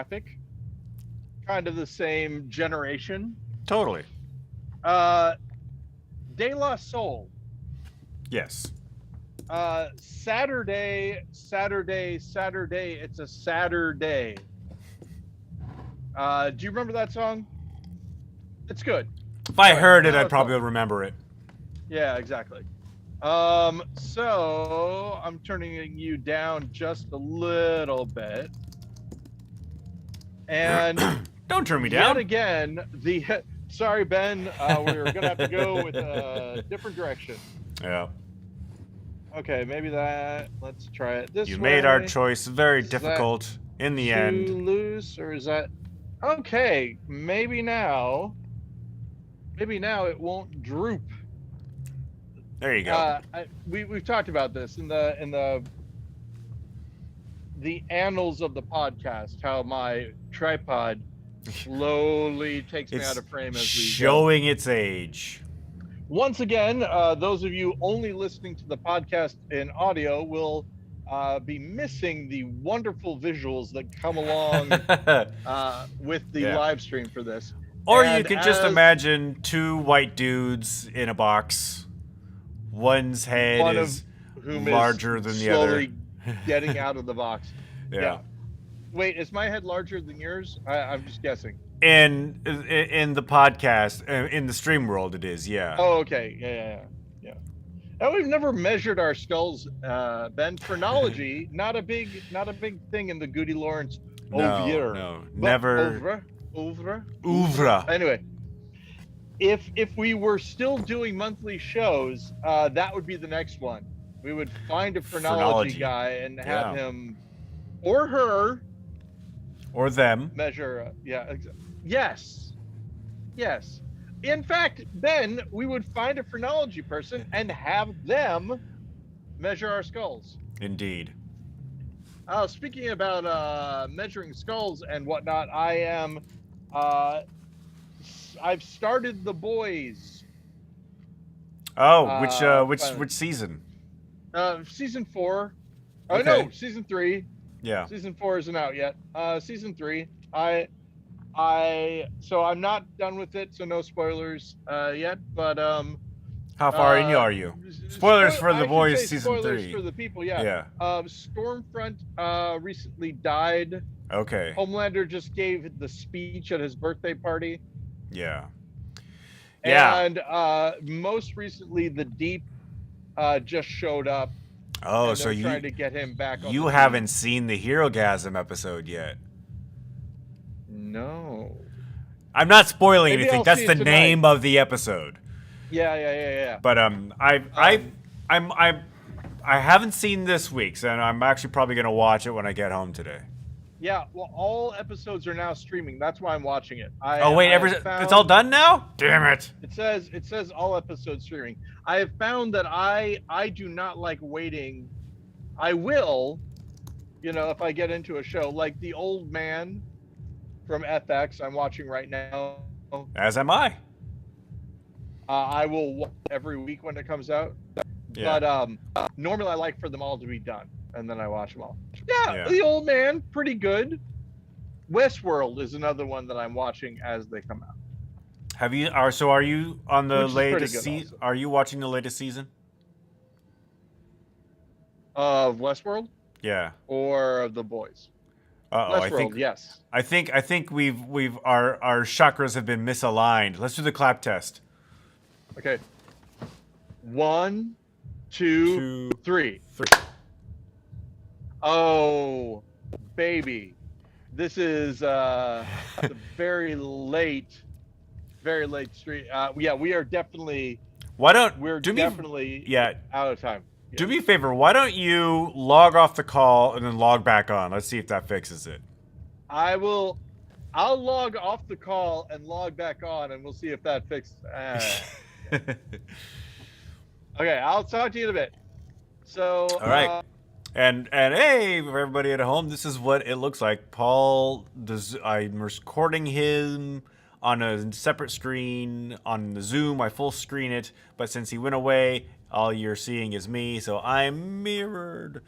demographic, kind of the same generation. Totally. De La Soul. Yes. Saturday. It's a Saturday. Do you remember that song? It's good. If I heard it, No, I'd it's probably fun. remember it. Yeah, exactly. So I'm turning you down just a little bit. And Don't turn me yet down. again, sorry, Ben, we're gonna have to go with a different direction. Yeah. Okay, maybe that. Let's try it this way. You made our choice very Is difficult in the too end. loose, or is that okay? Maybe now it won't droop. There you go. We've talked about this in the annals of the podcast, how my tripod slowly takes me out of frame as we showing its age. Once again, those of you only listening to the podcast in audio will be missing the wonderful visuals that come along with the live stream for this. Or you can just imagine two white dudes in a box. One's head is larger than the other. Slowly getting out of the box. Yeah. Wait, is my head larger than yours? I'm just guessing. In the podcast, in the stream world, it is. Yeah. Oh, okay. Yeah. Now, we've never measured our skulls, Ben. Phrenology, not a big thing in the GudeLaurance oeuvre. No, never. Oeuvre. Anyway, if we were still doing monthly shows, that would be the next one. We would find a phrenology guy and have him or her or them measure. Yes. In fact, Ben, we would find a phrenology person and have them measure our skulls. Indeed. Speaking about measuring skulls and whatnot, I've started The Boys. Oh, which season? Season 4. Okay. No, season 3. Yeah. Season 4 isn't out yet. Season 3. So I'm not done with it, so no spoilers yet. But how far in are you? Spoilers for The Boys season 3. Spoilers for the people, yeah. Stormfront recently died. Okay. Homelander just gave the speech at his birthday party. Yeah. And most recently, the Deep just showed up. Oh, so you trying to get him back. You haven't seen the Herogasm episode yet? No. I'm not spoiling anything. That's the name of the episode. Yeah. But I haven't seen this week's, and I'm actually probably gonna watch it when I get home today. Yeah, well, all episodes are now streaming. That's why I'm watching it. It's all done now? Damn it! It says all episodes streaming. I have found that I do not like waiting. I will, if I get into a show like The Old Man from FX. I'm watching right now. As am I. I will watch every week when it comes out. Yeah. But normally I like for them all to be done, and then I watch them all. Yeah. The Old Man, pretty good. Westworld is another one that I'm watching as they come out. Are you on the latest season? Are you watching the latest season of Westworld? Yeah. Or of The Boys? Westworld, yes. I think we've our chakras have been misaligned. Let's do the clap test. Okay. 1, 2, 3. Oh, baby. This is the very late stream. We are definitely. Out of time. Yeah. Do me a favor. Why don't you log off the call and then log back on? Let's see if that fixes it. I'll log off the call and log back on, and we'll see if that fixes. Okay, I'll talk to you in a bit. So. All right. And hey, for everybody at home, this is what it looks like. Paul, I'm recording him on a separate screen on the Zoom. I full screen it, but since he went away, all you're seeing is me, so I'm mirrored.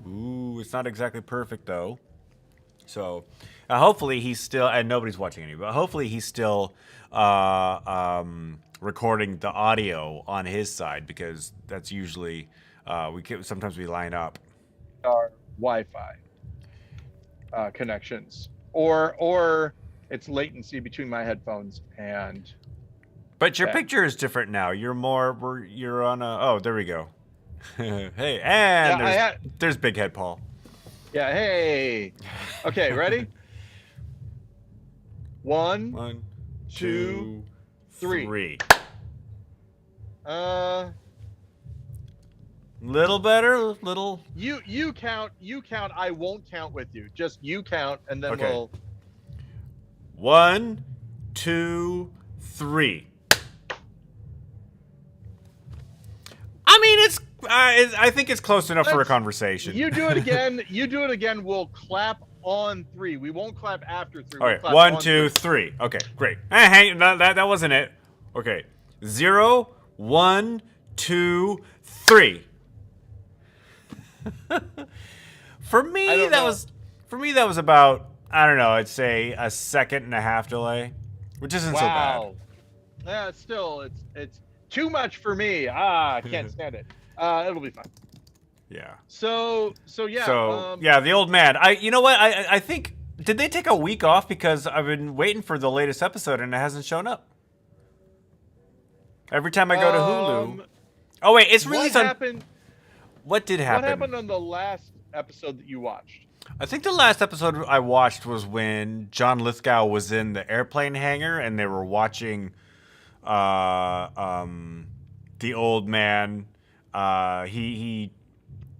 Ooh, it's not exactly perfect though. So, Hopefully he's still, and nobody's watching any, but hopefully he's still recording the audio on his side, because that's usually sometimes we line up. Our Wi-Fi connections, or it's latency between my headphones and. But your picture is different now. You're on a. Oh, there we go. Hey, and there's Big Head Paul. Yeah. Hey. Okay. Ready? 1, 2, 3. Little better, little. You count. I won't count with you. Just you count, and then we'll. 1, 2, 3. I mean, I think it's close enough for a conversation. You do it again. We'll clap on 3. We won't clap after 3. All right. 1, 2, 3. Okay, great. Hang. That wasn't it. Okay. 0, 1, 2, 3. For me, that was about, I don't know, I'd say a 1.5 second delay, which isn't so bad. Yeah, still, it's too much for me. I can't stand it. It'll be fine. Yeah. So yeah. Yeah, the old man. You know what? I think, did they take a week off, because I've been waiting for the latest episode and it hasn't shown up. Every time I go to Hulu. Oh wait, it's released on. What did happen? What happened on the last episode that you watched? I think the last episode I watched was when John Lithgow was in the airplane hangar and they were watching the old man. He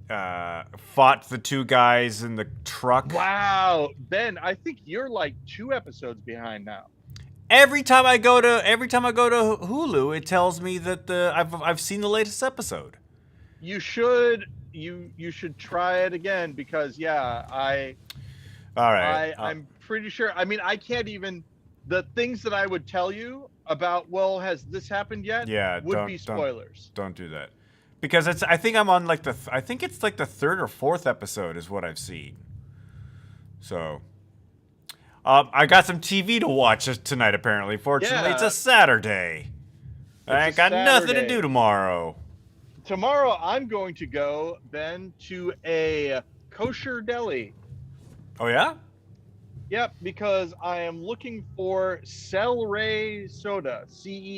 fought the 2 guys in the truck. Wow, Ben, I think you're like 2 episodes behind now. Every time I go to Hulu, it tells me that I've seen the latest episode. You should try it again, because I'm pretty sure. I mean, I can't even, the things that I would tell you about, well, has this happened yet? Yeah, would be spoilers. Don't do that, because I think I'm on like I think it's like the 3rd or 4th episode is what I've seen. So, I got some TV to watch tonight. Apparently, fortunately, It's a Saturday. I ain't got nothing to do tomorrow. Tomorrow, I'm going to go, Ben, to a kosher deli. Oh, yeah? Yep, because I am looking for Celery Soda, CEL-Ray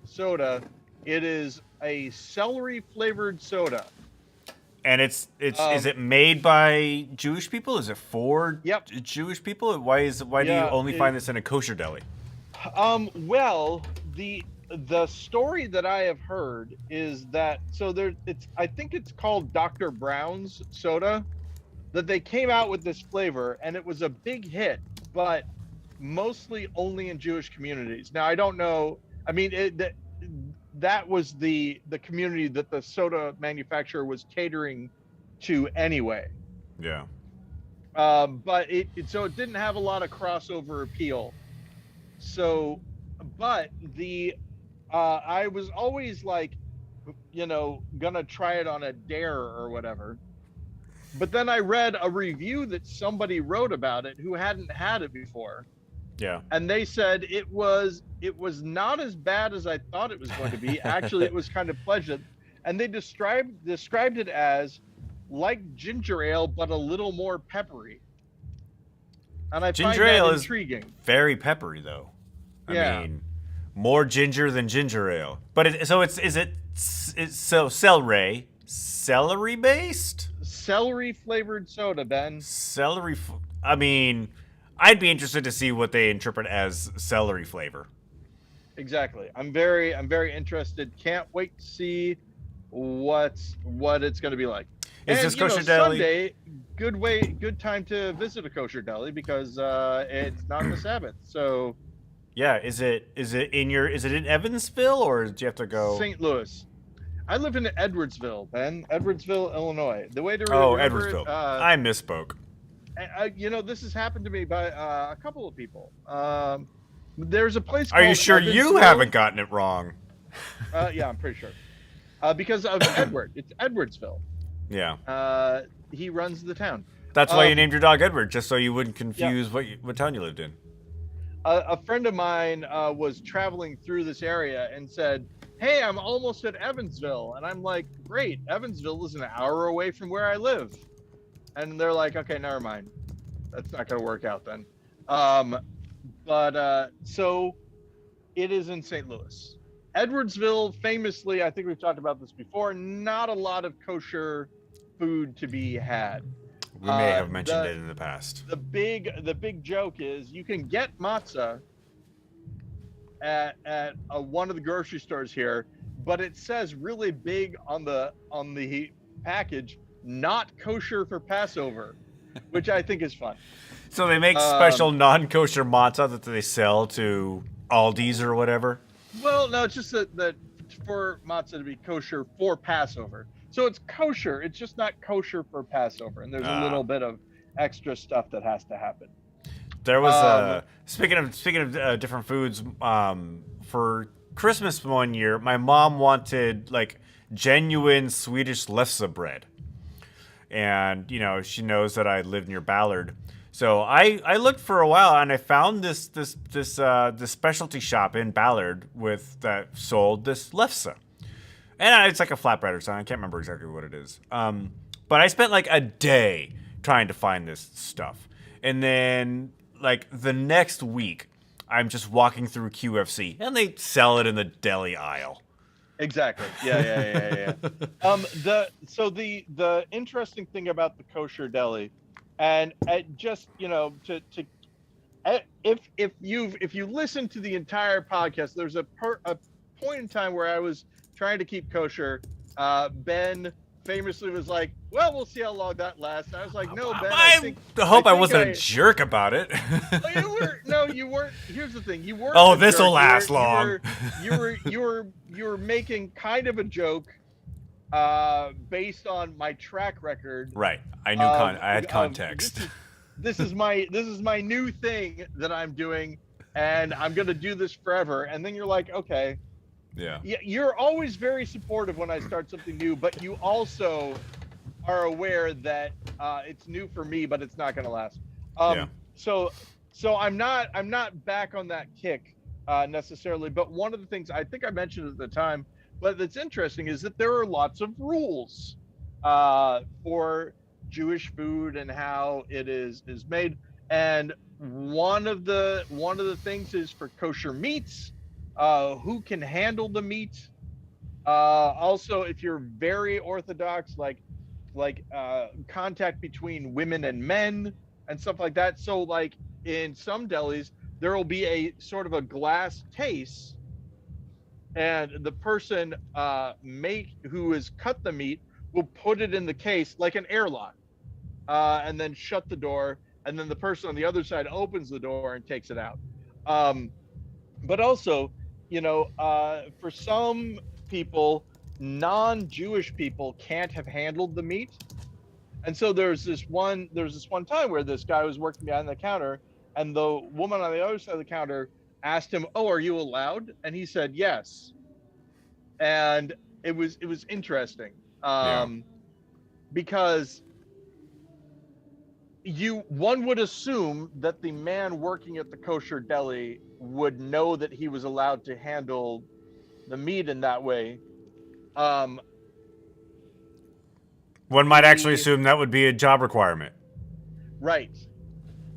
Soda. It is a celery-flavored soda. And is it made by Jewish people? Is it for Jewish people? Why do you only find this in a kosher deli? Well, the story that I have heard is that I think it's called Dr. Brown's soda, that they came out with this flavor and it was a big hit, but mostly only in Jewish communities. Now I don't know. I mean, that was the community that the soda manufacturer was catering to anyway. Yeah. But it didn't have a lot of crossover appeal. So, but I was always like, gonna try it on a dare or whatever. But then I read a review that somebody wrote about it who hadn't had it before. Yeah. And they said it was not as bad as I thought it was going to be. Actually, it was kind of pleasant. And they described it as like ginger ale, but a little more peppery. And I ginger find ale that is intriguing. Very peppery, though. I mean, more ginger than ginger ale. But it's celery based? Celery flavored soda, Ben. I mean, I'd be interested to see what they interpret as celery flavor. Exactly. I'm very interested. Can't wait to see what it's going to be like. Is this kosher deli? Sunday, good time to visit a kosher deli because it's not the Sabbath. So yeah, is it in Evansville, or do you have to go St. Louis? I live in Edwardsville, Ben. Edwardsville, Illinois. The way to remember Edwardsville. I misspoke. This has happened to me by a couple of people. There's a place. Are you sure you haven't gotten it wrong? Yeah, I'm pretty sure. Because of Edward. It's Edwardsville. Yeah. He runs the town. That's why you named your dog Edward, just so you wouldn't Yeah. confuse what town you lived in. A friend of mine was traveling through this area and said, "Hey, I'm almost at Evansville," and I'm like, "Great, Evansville is an hour away from where I live," and they're like, "Okay, never mind, that's not going to work out then." But so it is in St. Louis. Edwardsville, famously, I think we've talked about this before, not a lot of kosher food to be had. We may have mentioned it in the past. The big joke is you can get matzah at one of the grocery stores here, but it says really big on the package, "Not kosher for Passover," which I think is fun. So they make special non-kosher matzah that they sell to Aldi's or whatever? Well, no, it's just that for matzah to be kosher for Passover. So it's kosher, it's just not kosher for Passover. And there's a little bit of extra stuff that has to happen. There was, speaking of different foods, for Christmas one year, my mom wanted, like, genuine Swedish lefse bread. And, you know, she knows that I live near Ballard. So I looked for a while and I found this specialty shop in Ballard that sold this lefse, and it's like a flatbread or something. I can't remember exactly what it is. But I spent like a day trying to find this stuff, and then like the next week, I'm just walking through QFC and they sell it in the deli aisle. Exactly. Yeah. The interesting thing about the kosher deli. And just, you know, if you listen to the entire podcast, there's a point in time where I was trying to keep kosher. Ben famously was like, "Well, we'll see how long that lasts." I was like, "No, Ben, I hope I wasn't a jerk about it. You weren't. Here's the thing: you weren't. Oh, this will last long. You were making kind of a joke. Based on my track record, right? I knew I had context. This is my new thing that I'm doing, and I'm gonna do this forever. And then you're like, okay, yeah. You're always very supportive when I start something new, but you also are aware that it's new for me, but it's not gonna last. So I'm not back on that kick necessarily. But one of the things I think I mentioned at the time. But that's interesting is that there are lots of rules for Jewish food and how it is made. And one of the things is for kosher meats, who can handle the meat. Also, if you're very orthodox, like contact between women and men and stuff like that. So like in some delis, there will be a sort of a glass case. And the person who has cut the meat will put it in the case like an airlock, and then shut the door. And then the person on the other side opens the door and takes it out. But also, you know, for some people, non-Jewish people can't have handled the meat. And so there's this one time where this guy was working behind the counter, and the woman on the other side of the counter asked him, "Oh, are you allowed?" And he said yes. And it was interesting, because one would assume that the man working at the kosher deli would know that he was allowed to handle the meat in that way. One might actually assume that would be a job requirement. Right.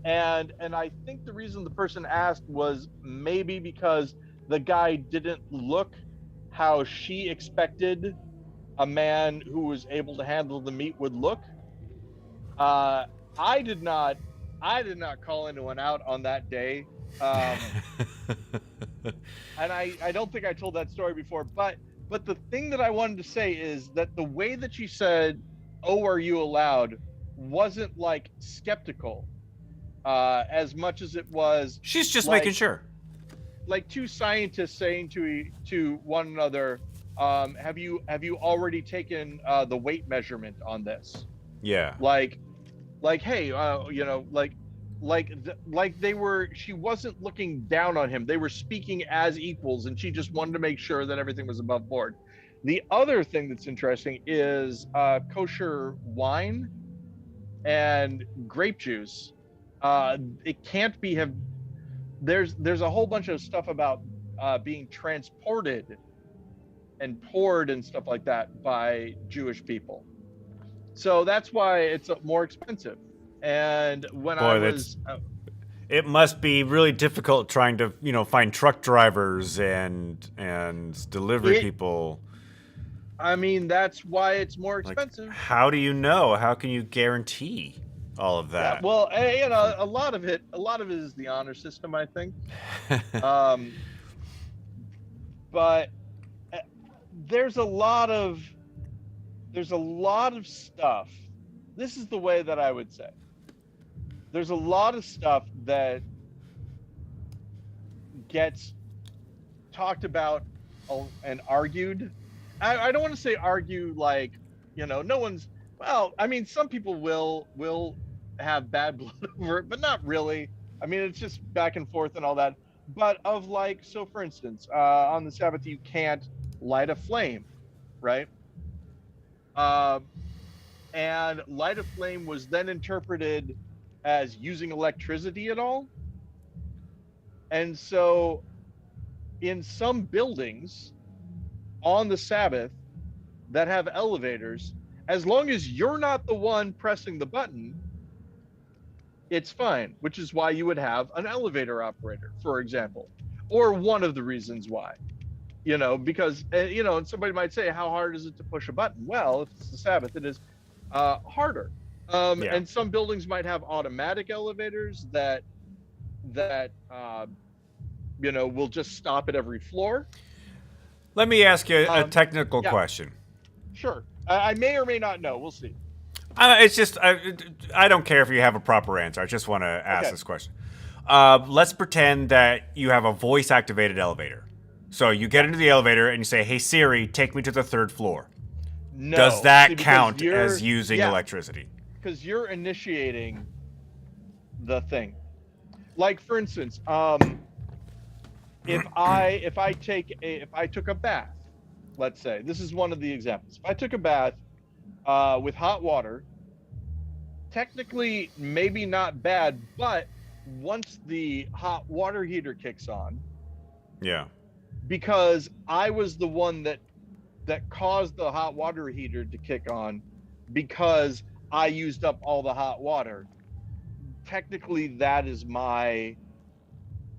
And I think the reason the person asked was maybe because the guy didn't look how she expected a man who was able to handle the meat would look. I did not call anyone out on that day. And I don't think I told that story before, but the thing that I wanted to say is that the way that she said, "Oh, are you allowed?" wasn't like skeptical. As much as it was, she's just making sure, like two scientists saying to one another, have you already taken the weight measurement on this? Yeah. Like hey, you know, she wasn't looking down on him. They were speaking as equals, and she just wanted to make sure that everything was above board. The other thing that's interesting is kosher wine. and grape juice, it can't be have. There's a whole bunch of stuff about being transported and poured and stuff like that by Jewish people. So that's why it's more expensive. And when I Boy, was it must be really difficult trying to, find truck drivers and delivery people. I mean, that's why it's more Like, expensive. how do you know? How can you guarantee all of Yeah, that? well, a lot of it is the honor system, I think. But there's a lot of stuff. This is the way that I would say. There's a lot of stuff that gets talked about and argued. I don't want to say argue like, no one's, well, I mean, some people will have bad blood over it, but not really. I mean, it's just back and forth and all that. But of like, so for instance, on the Sabbath, you can't light a flame, right? And light a flame was then interpreted as using electricity at all. And so in some buildings on the Sabbath that have elevators, as long as you're not the one pressing the button, it's fine, which is why you would have an elevator operator, for example, or one of the reasons why, because, and somebody might say, how hard is it to push a button? Well, if it's the Sabbath, it is harder. Yeah. And some buildings might have automatic elevators that will just stop at every floor. Let me ask you a technical yeah. question. Sure. I may or may not know. We'll see. It's just, I don't care if you have a proper answer. I just want to ask this question. Let's pretend that you have a voice-activated elevator. So you get into the elevator and you say, hey, Siri, take me to the 3rd floor. No. Does that count as using electricity? Because you're initiating the thing. Like, for instance, if I took a bath, let's say, this is one of the examples. If I took a bath with hot water, technically maybe not bad, but once the hot water heater kicks on, because I was the one that caused the hot water heater to kick on, because I used up all the hot water, technically that is my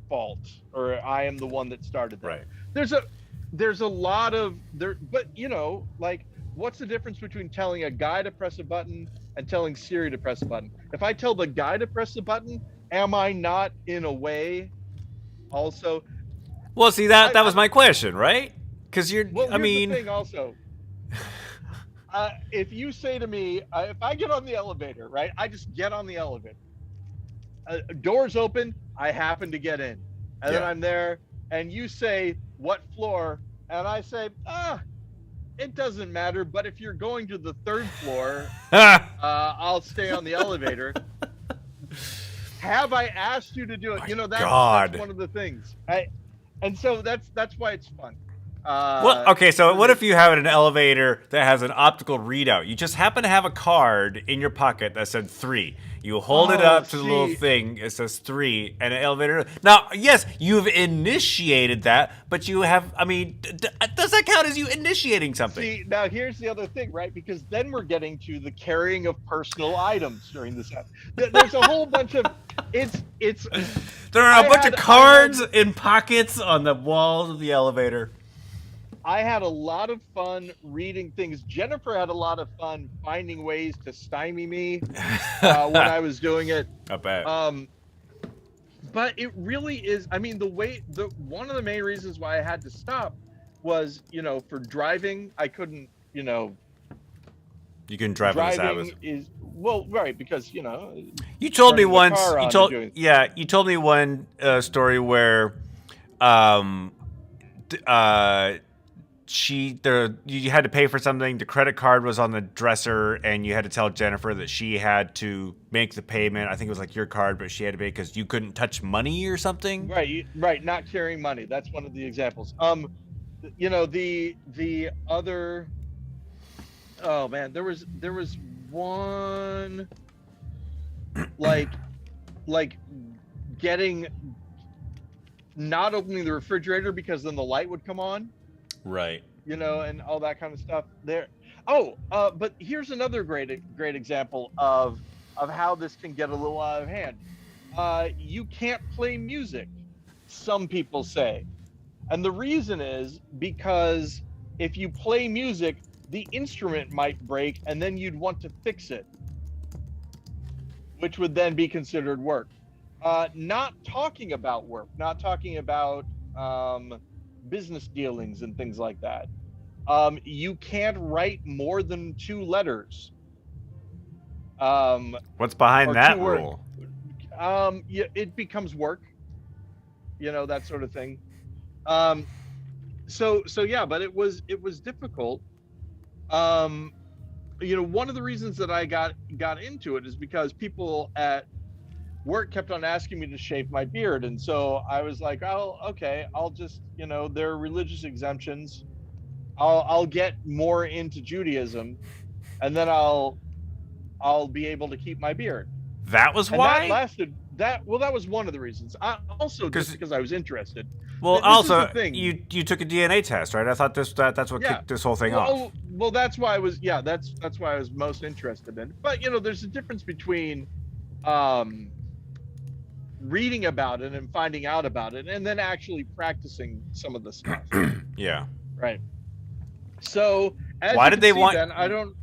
fault, or I am the one that started that. Right. There's a lot of there, but like, what's the difference between telling a guy to press a button and telling Siri to press a button? If I tell the guy to press the button, am I not in a way also? Well, see, that was my question, right? Because you're, well, I mean, the thing also, if you say to me, if I get on the elevator, right, I just get on the elevator, doors open, I happen to get in, and then I'm there, and you say, what floor? And I say, it doesn't matter, but if you're going to the 3rd floor, I'll stay on the elevator. Have I asked you to do it? That's one of the things. And so that's why it's fun. Well, okay, so what if you have an elevator that has an optical readout? You just happen to have a card in your pocket that said 3. You hold it up to the little thing, it says 3, and an elevator. Now, yes, you've initiated that, but you have, I mean, does that count as you initiating something? See, now here's the other thing, right? Because then we're getting to the carrying of personal items during this. There's a whole bunch of, it's. There are a bunch of cards in pockets on the walls of the elevator. I had a lot of fun reading things. Jennifer had a lot of fun finding ways to stymie me when I was doing it. I bet. But it really is. I mean, one of the main reasons why I had to stop was, for driving, I couldn't, You couldn't drive on the Sabbath. Right, because You told me once. You told me one story where, you had to pay for something. The credit card was on the dresser, and you had to tell Jennifer that she had to make the payment. I think it was like your card, but she had to pay because you couldn't touch money or something. Right. Not carrying money. That's one of the examples. The other. Oh man, there was one. like like getting not opening the refrigerator because then the light would come on, Right. and all that kind of stuff there. But here's another great example of how this can get a little out of hand. You can't play music, some people say. And the reason is because if you play music, the instrument might break and then you'd want to fix it, which would then be considered work. Not talking about work, not talking about business dealings and things like that. You can't write more than 2 letters. What's behind Or that 2 words. rule? Yeah, it becomes work, that sort of thing. So yeah, but it was difficult. One of the reasons that I got into it is because people at work kept on asking me to shave my beard, and so I was like, oh, okay, I'll just, there are religious exemptions. I'll get more into Judaism, and then I'll be able to keep my beard. That was And why? that lasted that well, that was one of the reasons. I also just because I was interested. Well, This also, is the thing. you took a DNA test, right? I thought that's what kicked this whole thing off. Well, that's why I was that's why I was most interested in. But there's a difference between reading about it and finding out about it, and then actually practicing some of the stuff. Yeah. Right. So why did they want? Then, I don't.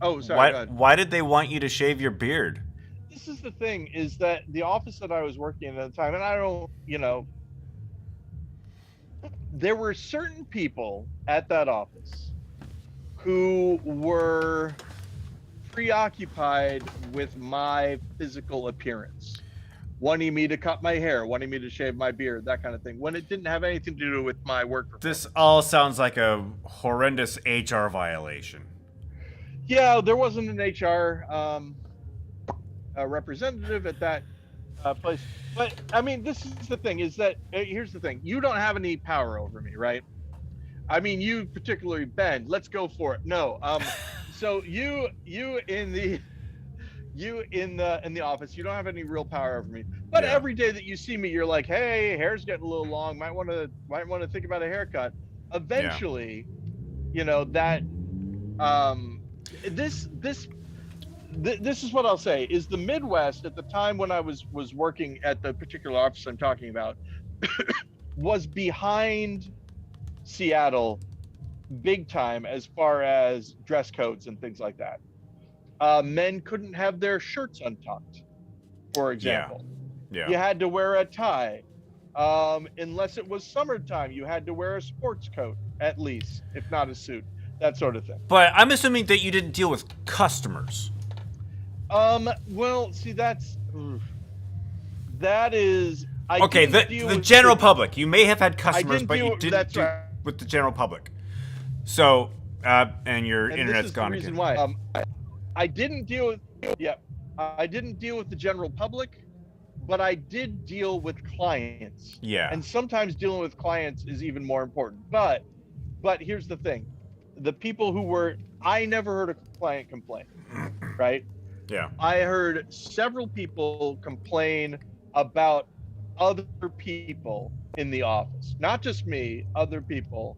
Oh, sorry. Why did they want you to shave your beard? This is the thing: is that the office that I was working in at the time, and I don't, there were certain people at that office who were preoccupied with my physical appearance, wanting me to cut my hair, wanting me to shave my beard, that kind of thing, when it didn't have anything to do with my work performance. This all sounds like a horrendous HR violation. Yeah, there wasn't an HR representative at that place. But I mean, this is the thing: is that here's the thing: you don't have any power over me, right? I mean, you particularly, Ben. Let's go for it. No, so you in the office, you don't have any real power over me. But every day that you see me, you're like, hey, hair's getting a little long. Might want to think about a haircut. Eventually, that this is what I'll say: is the Midwest at the time when I was working at the particular office I'm talking about was behind Seattle big time as far as dress codes and things like that. Men couldn't have their shirts untucked, for example. Yeah. You had to wear a tie. Unless it was summertime, you had to wear a sports coat, at least, if not a suit, that sort of thing. But I'm assuming that you didn't deal with customers. Well, see, that is... Okay, the general public. You may have had customers, but you didn't deal right. with the general public. So, and your internet's gone again. This is the reason why. I didn't deal with... Yeah, I didn't deal with the general public, but I did deal with clients. Yeah. And sometimes dealing with clients is even more important. But here's the thing. The people who were... I never heard a client complain, right? Yeah. I heard several people complain about other people in the office, not just me, other people.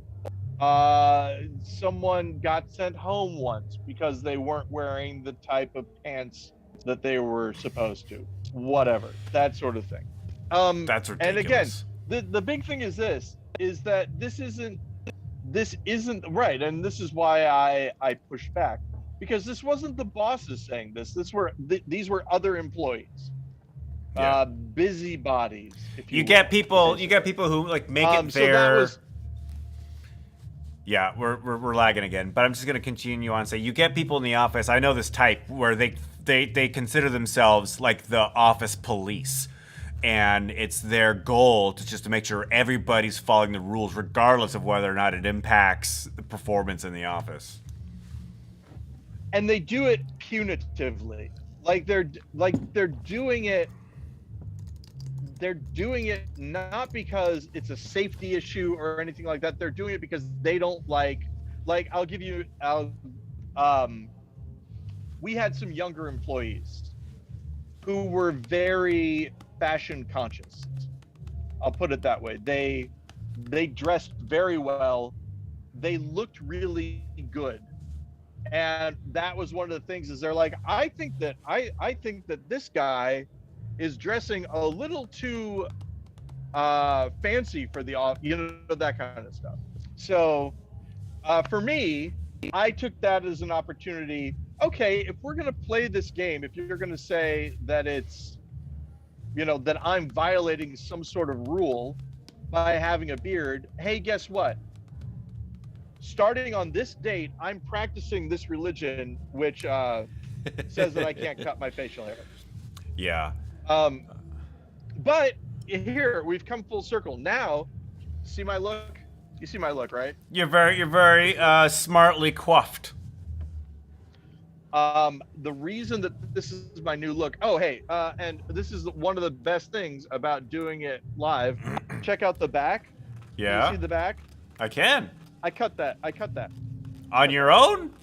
Someone got sent home once because they weren't wearing the type of pants that they were supposed to, whatever, that sort of thing. That's ridiculous. And again, the big thing is that this isn't right. And this is why I push back, because this wasn't the bosses saying this. These were other employees. Yeah. Busybodies. You get people who like make it their. Yeah, we're lagging again, but I'm just gonna continue on. Say you get people in the office. I know this type where they consider themselves like the office police, and it's their goal to make sure everybody's following the rules, regardless of whether or not it impacts the performance in the office. And they do it punitively, like they're doing it. They're doing it not because it's a safety issue or anything like that. They're doing it because they don't like we had some younger employees who were very fashion conscious. I'll put it that way. They dressed very well. They looked really good. And that was one of the things is they're like, I think that this guy is dressing a little too fancy for the off, that kind of stuff. So for me, I took that as an opportunity. Okay, if we're going to play this game, if you're going to say that it's, that I'm violating some sort of rule by having a beard, hey, guess what? Starting on this date, I'm practicing this religion, which says that I can't cut my facial hair. Yeah. But here we've come full circle. Now, see my look? You see my look, right? You're very smartly coiffed. The reason that this is my new look. Oh, hey, and this is one of the best things about doing it live. Check out the back. Yeah. Can you see the back? I can. I cut that. On your own?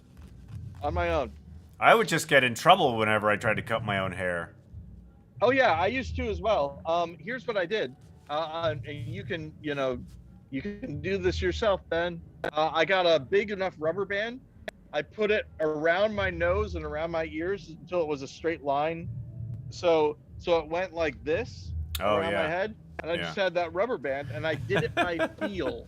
On my own. I would just get in trouble whenever I tried to cut my own hair. Oh yeah, I used to as well. Here's what I did. And you can do this yourself, Ben. I got a big enough rubber band. I put it around my nose and around my ears until it was a straight line. So it went like this around my head, and I just had that rubber band, and I did it by feel.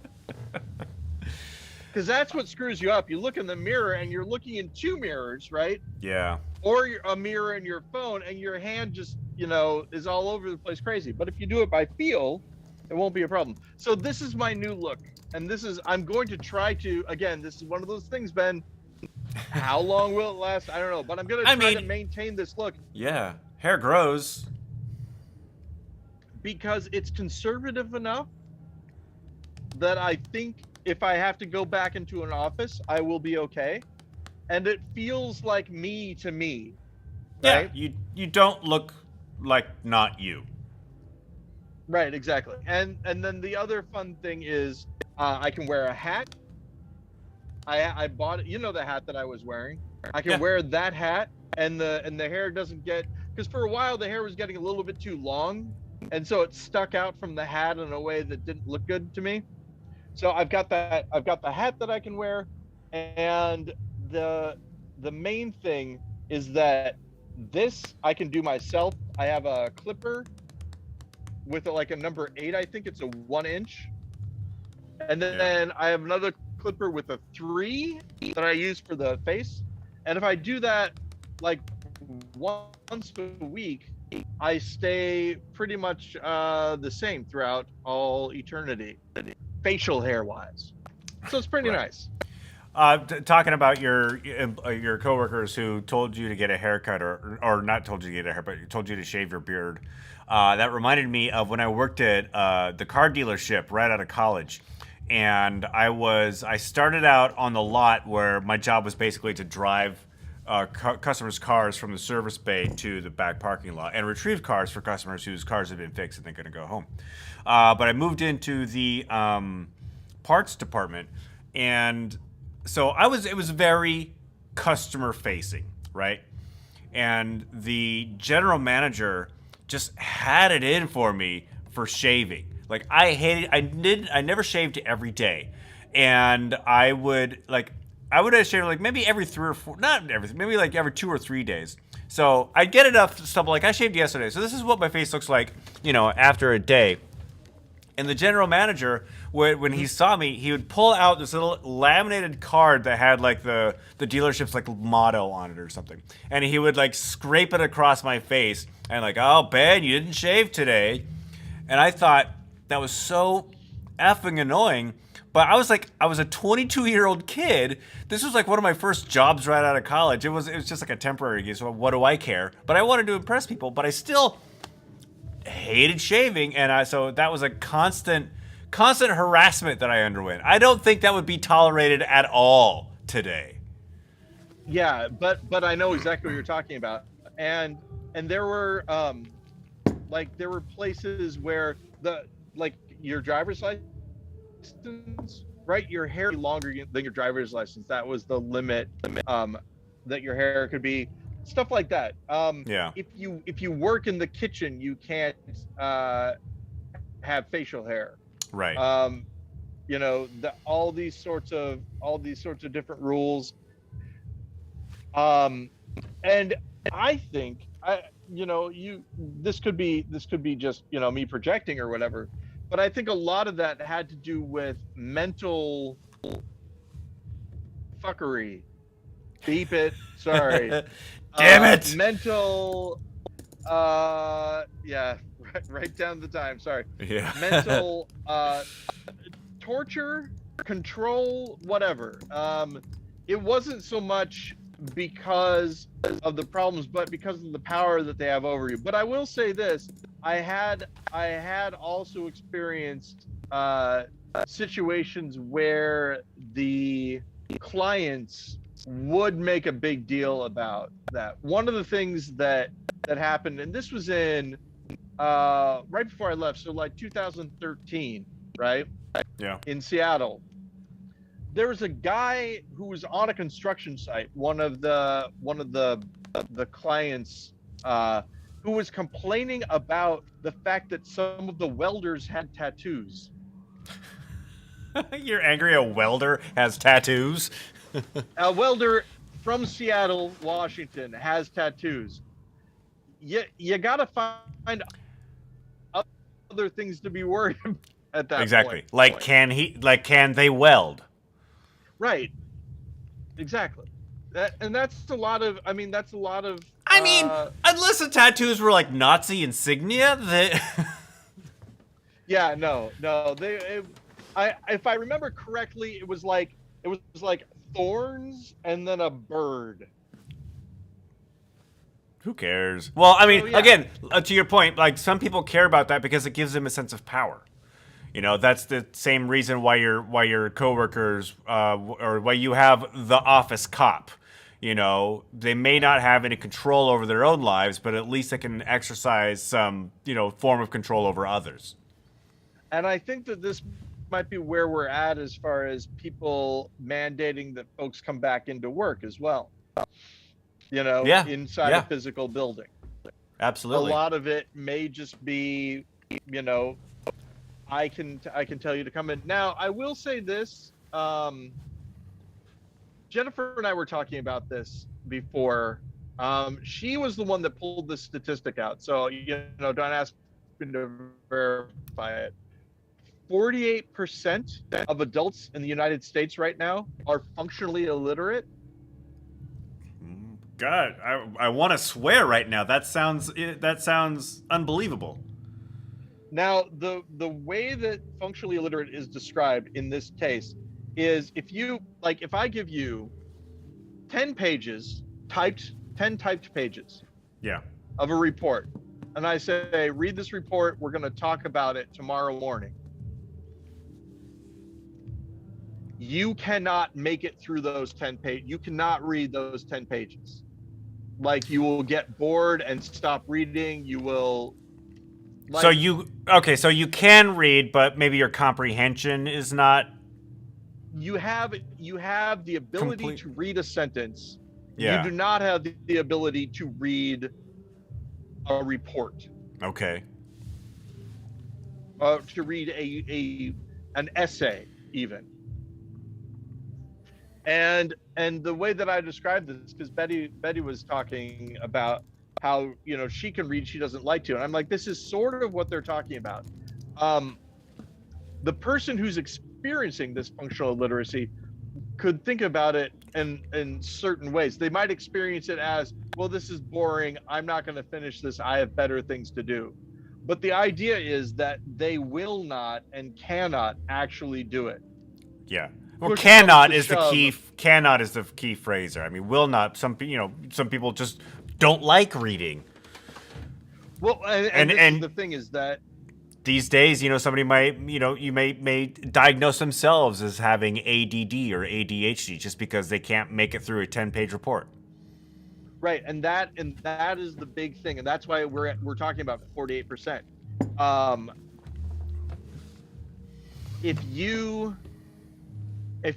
Because that's what screws you up. You look in the mirror and you're looking in two mirrors, right? Yeah. Or a mirror in your phone, and your hand just, is all over the place crazy. But if you do it by feel, it won't be a problem. So this is my new look. And I'm going to try to, again, this is one of those things, Ben. How long will it last? I don't know. But I'm going to try to maintain this look. Yeah. Hair grows. Because it's conservative enough that I think if I have to go back into an office, I will be okay. And it feels like me to me. Right? Yeah, you don't look like not you. Right, exactly. And then the other fun thing is I can wear a hat. I bought it, the hat that I was wearing. I can wear that hat, and the hair doesn't get, because for a while the hair was getting a little bit too long, and so it stuck out from the hat in a way that didn't look good to me. So I've got the hat that I can wear, and the main thing is that this I can do myself. I have a clipper with like a number 8, I think it's a 1 inch. And then I have another clipper with a 3 that I use for the face. And if I do that like once a week, I stay pretty much the same throughout all eternity, facial hair wise. So it's pretty nice. Talking about your coworkers who told you to get a haircut, or not told you to get a haircut, but told you to shave your beard. That reminded me of when I worked at the car dealership right out of college, and I started out on the lot where my job was basically to drive customers' cars from the service bay to the back parking lot and retrieve cars for customers whose cars had been fixed and they're going to go home. But I moved into the parts department, and so it was very customer facing, right? And the general manager just had it in for me for shaving. Like I never shaved every day. And I would shave like maybe every 3 or 4, not everything, maybe like every 2 or 3 days. So I'd get enough stuff, like I shaved yesterday. So this is what my face looks like, after a day. And the general manager, when he saw me, he would pull out this little laminated card that had like the dealership's like motto on it or something. And he would like scrape it across my face and like, "Oh, Ben, you didn't shave today." And I thought that was so effing annoying. But I was a 22-year-old kid. This was like one of my first jobs right out of college. It was just like a temporary gig, so what do I care? But I wanted to impress people, but I still hated shaving, and so that was a constant harassment that I underwent. I don't think that would be tolerated at all today. Yeah, but I know exactly what you're talking about, and there were there were places where your driver's license, right? Your hair longer than your driver's license. That was the limit that your hair could be. stuff like that. Yeah. If you work in the kitchen, you can't have facial hair. Right. All these sorts of different rules. Um, and I think this could be just me projecting or whatever, but I think a lot of that had to do with mental fuckery. Beep it. Sorry. Damn it. Mental. Yeah. Right down the time. Sorry. Yeah. Mental torture, control, whatever. It wasn't so much because of the problems, but because of the power that they have over you. But I will say this: I had also experienced situations where the clients would make a big deal about that. One of the things that happened, and this was in right before I left, so like 2013, right? Yeah. In Seattle. There was a guy who was on a construction site, one of the clients, who was complaining about the fact that some of the welders had tattoos. You're angry a welder has tattoos? A welder from Seattle, Washington, has tattoos. You gotta find other things to be worried about at that Exactly. point. Can they weld? Right. Exactly. That's a lot of. I mean, unless the tattoos were like Nazi insignia, Yeah, no. If I remember correctly, it was like thorns and then a bird. Who cares? Well, I mean, So, yeah. again, to your point, like some people care about that because it gives them a sense of power. That's the same reason why your coworkers, or why you have the office cop. They may not have any control over their own lives, but at least they can exercise some, form of control over others. And I think that this might be where we're at as far as people mandating that folks come back into work as well. Yeah. Inside a physical building. Absolutely. A lot of it may just be, I can tell you to come in. Now, I will say this. Jennifer and I were talking about this before. She was the one that pulled this statistic out. So, don't ask me to verify it. 48% of adults in the United States right now are functionally illiterate. God, I want to swear right now. That sounds unbelievable. Now, the way that functionally illiterate is described in this case is if I give you 10 pages, 10 typed pages Yeah. of a report, and I say, read this report, we're going to talk about it tomorrow morning. You cannot make it through those 10 pages. You cannot read those 10 pages. Like, you will get bored and stop reading. You will. So you can read, but maybe your comprehension is not. You have the ability to read a sentence. Yeah. You do not have the ability to read a report. Okay. To read an essay even. And the way that I described this, because Betty was talking about how she can read, she doesn't like to, and I'm like, this is sort of what they're talking about. The person who's experiencing this functional illiteracy could think about it in certain ways. They might experience it as, well, this is boring, I'm not going to finish this, I have better things to do. But the idea is that they will not and cannot actually do it. Yeah. Well, cannot is the key. Cannot is the key phrase there. I mean, will not. Some people just don't like reading. Well, and the thing is that these days, somebody might, you may diagnose themselves as having ADD or ADHD just because they can't make it through a 10-page report. Right, and that is the big thing, and that's why we're talking about 48%. If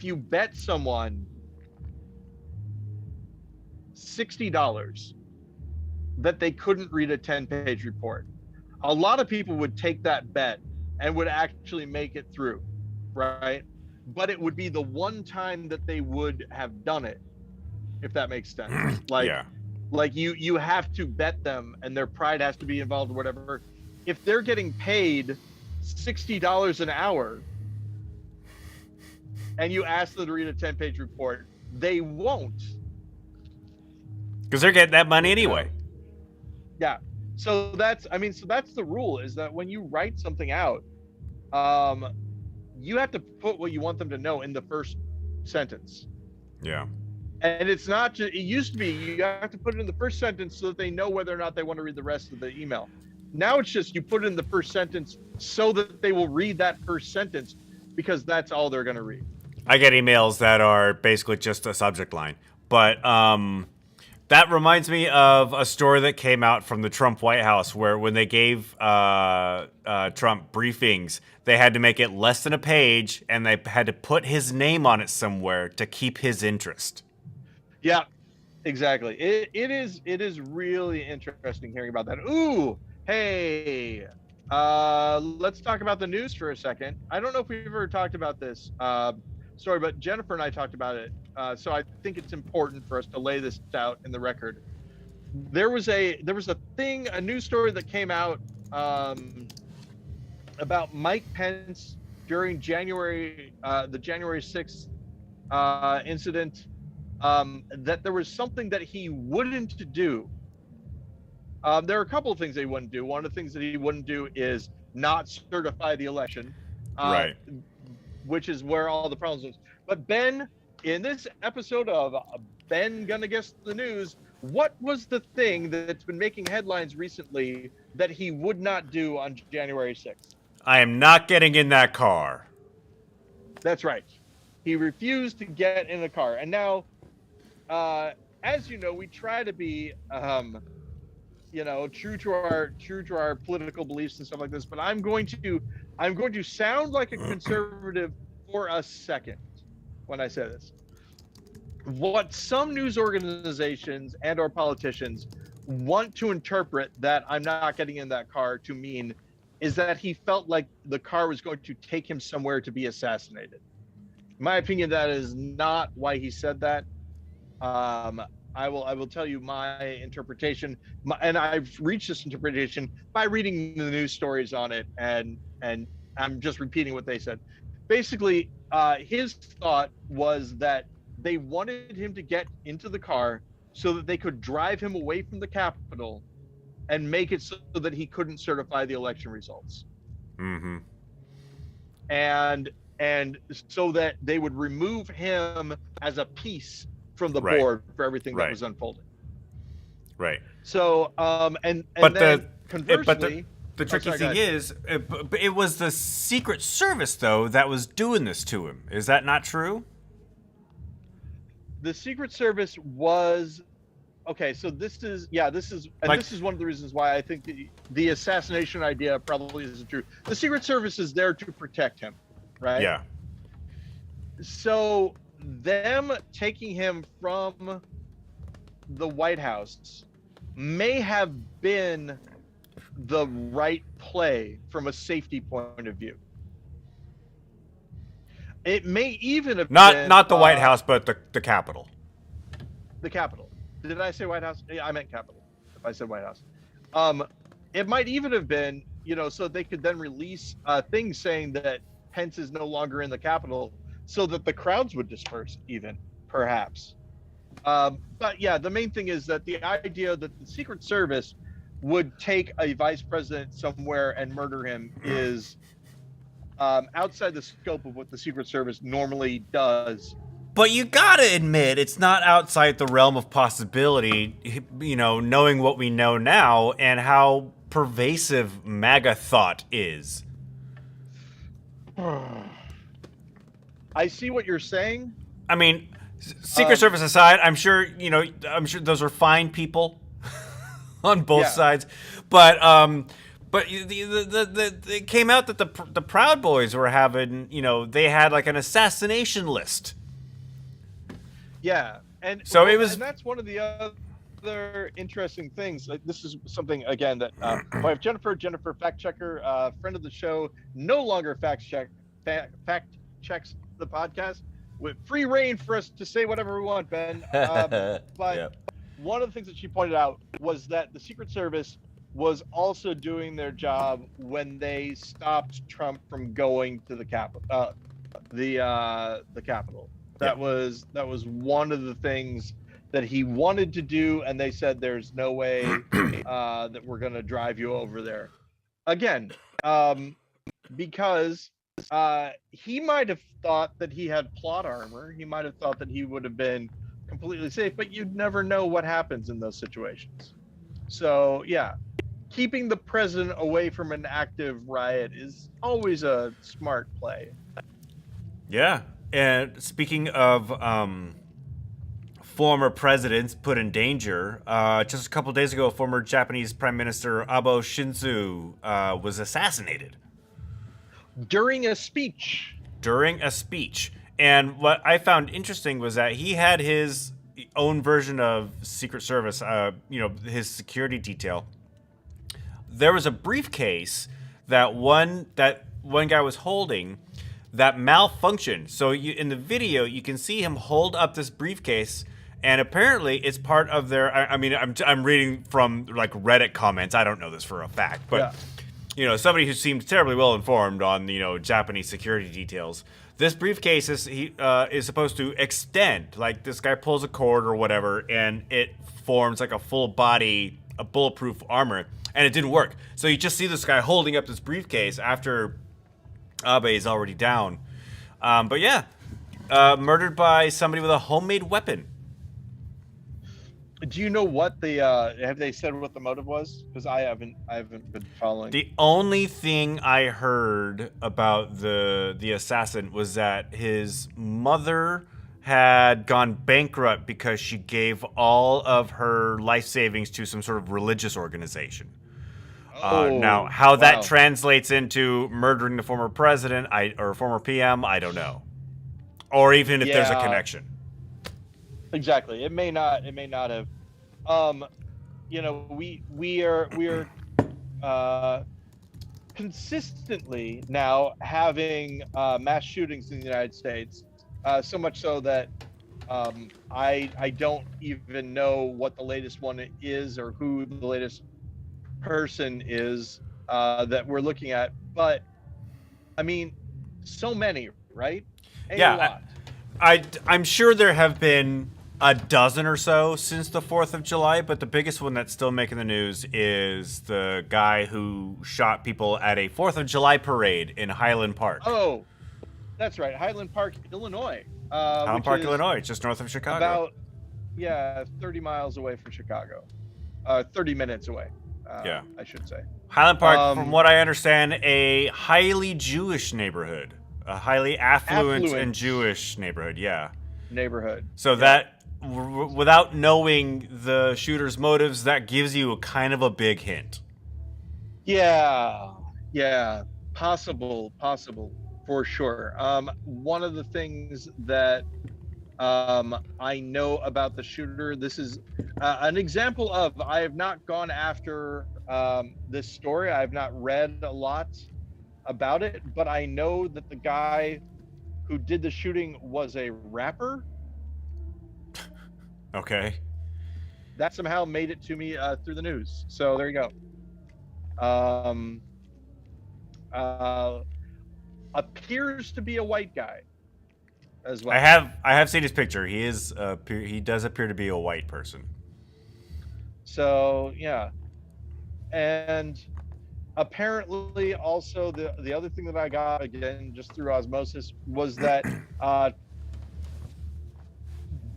you bet someone $60 that they couldn't read a 10-page report. A lot of people would take that bet and would actually make it through, right? But it would be the one time that they would have done it, if that makes sense. Yeah. Like you have to bet them, and their pride has to be involved or whatever. If they're getting paid $60 an hour and you ask them to read a 10-page report, they won't. Because they're getting that money anyway. Yeah. So that's the rule, is that when you write something out, you have to put what you want them to know in the first sentence. Yeah. And it's not just, it used to be you have to put it in the first sentence so that they know whether or not they want to read the rest of the email. Now it's just you put it in the first sentence so that they will read that first sentence, because that's all they're going to read. I get emails that are basically just a subject line. But that reminds me of a story that came out from the Trump White House, where when they gave Trump briefings, they had to make it less than a page, and they had to put his name on it somewhere to keep his interest. Yeah, exactly. It is really interesting hearing about that. Ooh, hey, let's talk about the news for a second. I don't know if we've ever talked about this story, but Jennifer and I talked about it. So I think it's important for us to lay this out in the record. There was a news story that came out about Mike Pence during the January 6th incident, that there was something that he wouldn't do. There are a couple of things that he wouldn't do. One of the things that he wouldn't do is not certify the election, Right. which is where all the problems is. But Ben, in this episode of Ben Gonna Guess the News, what was the thing that's been making headlines recently that he would not do on January 6th? I am not getting in that car. That's right. He refused to get in a car. And now, as you know, we try to be, true to our political beliefs and stuff like this. But I'm going to sound like a conservative for a second when I say this. What some news organizations and or politicians want to interpret that I'm not getting in that car to mean is that he felt like the car was going to take him somewhere to be assassinated. In my opinion, that is not why he said that. I will tell you my interpretation, and I've reached this interpretation by reading the news stories on it, and I'm just repeating what they said. Basically, his thought was that they wanted him to get into the car so that they could drive him away from the Capitol and make it so that he couldn't certify the election results. Mm-hmm. And so that they would remove him as a piece from the board for everything that was unfolding. Right. So, conversely, the tricky thing is, it was the Secret Service though that was doing this to him. Is that not true? The Secret Service was okay. So this is one of the reasons why I think the assassination idea probably isn't true. The Secret Service is there to protect him, right? Yeah. So them taking him from the White House may have been the right play from a safety point of view. It may even have been not the White House, but the Capitol. The Capitol. Did I say White House? Yeah, I meant Capitol. If I said White House, it might even have been, so they could then release things saying that Pence is no longer in the Capitol, so that the crowds would disperse, even perhaps. But yeah, the main thing is that the idea that the Secret Service would take a vice president somewhere and murder him is outside the scope of what the Secret Service normally does. But you gotta admit, it's not outside the realm of possibility, knowing what we know now and how pervasive MAGA thought is. I see what you're saying. I mean, Secret Service aside, I'm sure those are fine people on both sides, but it came out that the Proud Boys were having, they had like an assassination list. Yeah, and so it was. And that's one of the other. other interesting things, like this is something again that my wife Jennifer, fact checker, friend of the show, no longer fact checks the podcast with free reign for us to say whatever we want, Ben. But Yep. one of the things that she pointed out was that the Secret Service was also doing their job when they stopped Trump from going to the Capitol. The Capitol. That was one of the things that he wanted to do, and they said there's no way that we're going to drive you over there. Again, because he might have thought that he had plot armor. He might have thought that he would have been completely safe, but you'd never know what happens in those situations. So yeah, keeping the president away from an active riot is always a smart play. Yeah. And speaking of former presidents put in danger, just a couple days ago, former Japanese Prime Minister Abe Shinzo was assassinated. During a speech. And what I found interesting was that he had his own version of Secret Service, his security detail. There was a briefcase that one guy was holding that malfunctioned. So in the video, you can see him hold up this briefcase, and apparently it's part of their. I'm reading from like Reddit comments. I don't know this for a fact, but somebody who seems terribly well informed on Japanese security details. This briefcase is supposed to extend. Like this guy pulls a cord or whatever, and it forms like a full body, a bulletproof armor, and it didn't work. So you just see this guy holding up this briefcase after Abe is already down. But yeah, murdered by somebody with a homemade weapon. Do you know what the have they said what the motive was? Because I haven't been following. The only thing I heard about the assassin was that his mother had gone bankrupt because she gave all of her life savings to some sort of religious organization. Now, how that translates into murdering the former president or former PM, I don't know. Or even if there's a connection. Exactly. It may not have. We are consistently now having mass shootings in the United States. So much so that I don't even know what the latest one is or who the latest person is that we're looking at. But I mean, so many, right? A lot. I'm sure there have been a dozen or so since the 4th of July, but the biggest one that's still making the news is the guy who shot people at a 4th of July parade in Highland Park. Oh, that's right. Highland Park, Illinois. Highland Park, Illinois, just north of Chicago. About, 30 miles away from Chicago. 30 minutes away, I should say. Highland Park, from what I understand, a highly Jewish neighborhood. A highly affluent and Jewish neighborhood, So that, without knowing the shooter's motives, that gives you a kind of a big hint. Yeah, possible, for sure. One of the things that I know about the shooter, this is an example of, I have not gone after this story. I have not read a lot about it, but I know that the guy who did the shooting was a rapper. Okay. That somehow made it to me through the news. So there you go. Appears to be a white guy as well. I have seen his picture. He does appear to be a white person. So yeah, and apparently also the other thing that I got, again just through osmosis, was that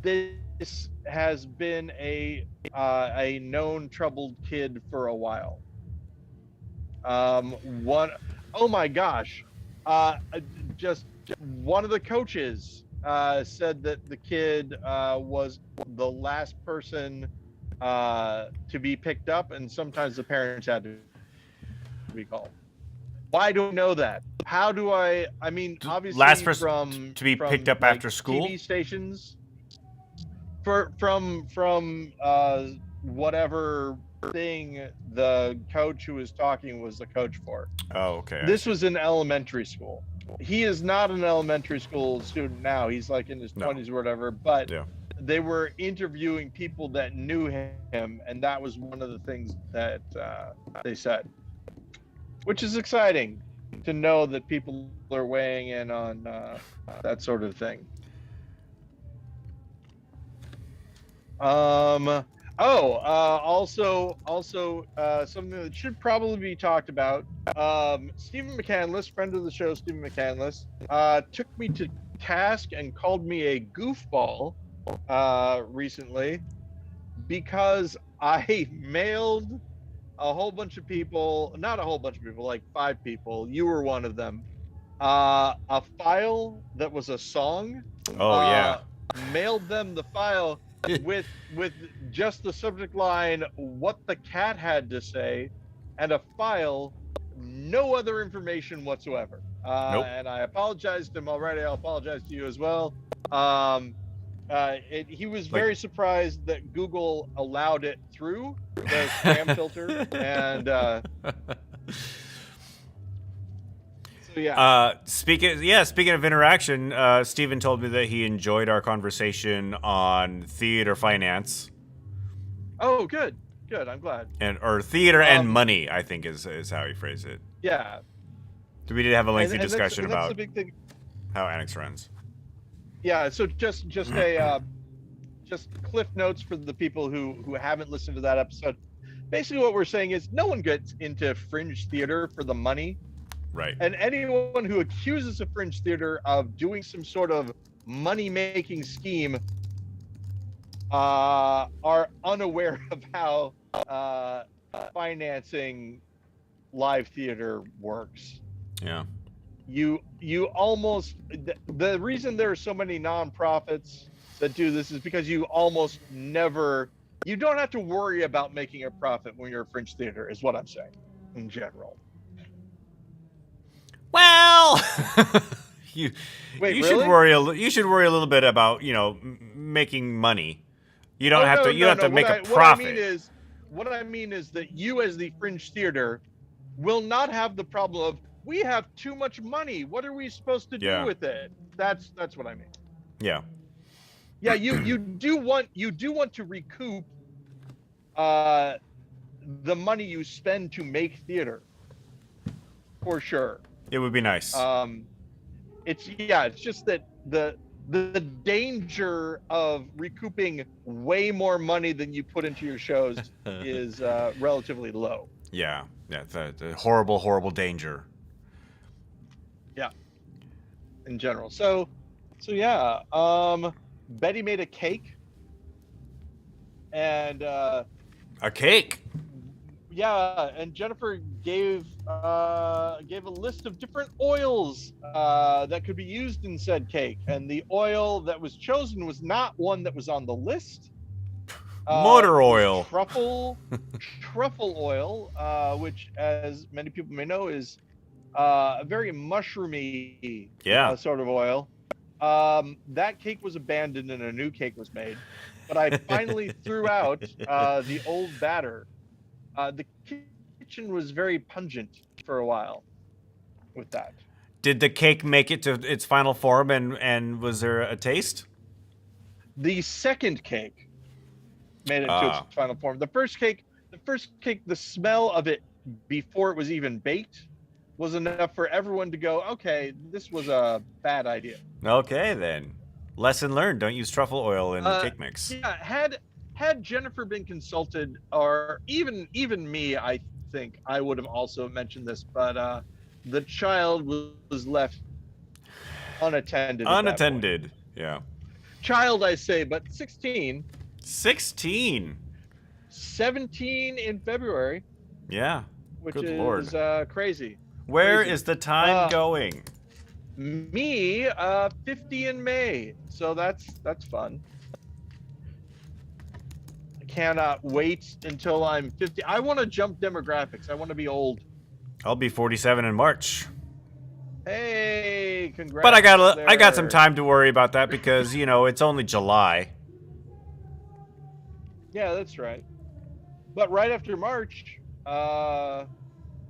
this has been a known troubled kid for a while. Oh my gosh, just one of the coaches said that the kid was the last person to be picked up, and sometimes the parents had to be called. Why do I know that? How do I mean, obviously last person to be picked up after school? TV stations. From whatever thing the coach who was talking was the coach for. Oh, okay. This was in elementary school. He is not an elementary school student now. He's like in his 20s or whatever, but they were interviewing people that knew him, and that was one of the things that they said, which is exciting to know that people are weighing in on that sort of thing. Also, something that should probably be talked about. Stephen McCandless, friend of the show, Stephen McCandless, took me to task and called me a goofball recently because I mailed a whole bunch of people, not a whole bunch of people, like 5 people. You were one of them. A file that was a song. Oh, yeah. Mailed them the file with just the subject line, what the cat had to say, and a file, no other information whatsoever. Nope. And I apologized to him already. I'll apologize to you as well. He was very surprised that Google allowed it through the spam filter, and Speaking of interaction, Stephen told me that he enjoyed our conversation on theater finance. Oh, good. I'm glad. Or theater and money, I think is how he phrased it. Yeah. We did have a lengthy discussion that's about the big thing. how Annex runs. Yeah. So just cliff notes for the people who haven't listened to that episode. Basically, what we're saying is no one gets into fringe theater for the money. Right. And anyone who accuses a fringe theater of doing some sort of money-making scheme are unaware of how financing live theater works. Yeah. You almost, the reason there are so many nonprofits that do this is because you almost never, you don't have to worry about making a profit when you're a fringe theater, is what I'm saying in general. Well, you really? should worry a little bit about, making money. You don't have to. You have to make a profit. What I mean is that you, as the fringe theater, will not have the problem of we have too much money. What are we supposed to do with it? That's what I mean. Yeah. Yeah. You do want to recoup the money you spend to make theater, for sure. It would be nice. It's just that the danger of recouping way more money than you put into your shows is relatively low. Yeah, the horrible danger. Yeah, in general. So yeah. Betty made a cake, and a cake. Yeah, and Jennifer gave a list of different oils that could be used in said cake, and the oil that was chosen was not one that was on the list. Motor oil. Truffle oil, which, as many people may know, is a very mushroomy sort of oil. That cake was abandoned and a new cake was made, but I finally threw out the old batter. The kitchen was very pungent for a while with that. Did the cake make it to its final form, and was there a taste? The second cake made it to its final form. The first cake, the smell of it before it was even baked was enough for everyone to go, okay, this was a bad idea. Okay, then. Lesson learned. Don't use truffle oil in the cake mix. Yeah, had Jennifer been consulted, or even me, I think I would have also mentioned this, but the child was left unattended. Unattended, yeah. Child, I say, but 16. 16. 17 in February. Yeah. Which Good is Lord. Crazy. Where is the time going? Me, 50 in May. So that's fun. Cannot wait until I'm 50. I want to jump demographics. I want to be old. I'll be 47 in March. Hey, congrats. But I got some time to worry about that because, it's only July. Yeah, that's right. But right after March,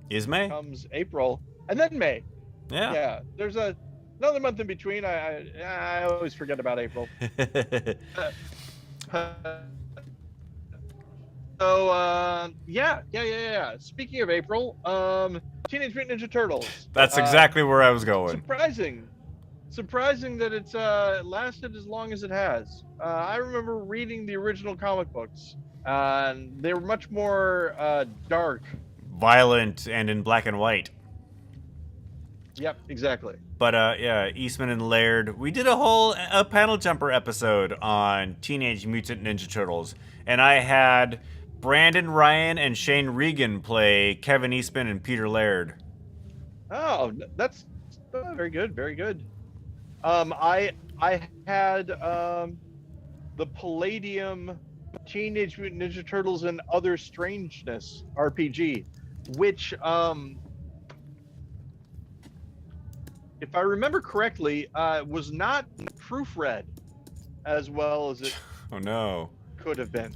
Is May? comes April, and then May. Yeah. Yeah, there's another month in between. I always forget about April. So yeah. Speaking of April, Teenage Mutant Ninja Turtles. That's exactly where I was going. Surprising that it's lasted as long as it has. I remember reading the original comic books, and they were much more dark. Violent and in black and white. Yep, exactly. But yeah, Eastman and Laird. We did a panel jumper episode on Teenage Mutant Ninja Turtles, and I had Brandon Ryan and Shane Regan play Kevin Eastman and Peter Laird. Oh, that's very good, very good. I had the Palladium Teenage Mutant Ninja Turtles and Other Strangeness RPG, which if I remember correctly, was not proofread as well as it Oh no. could have been.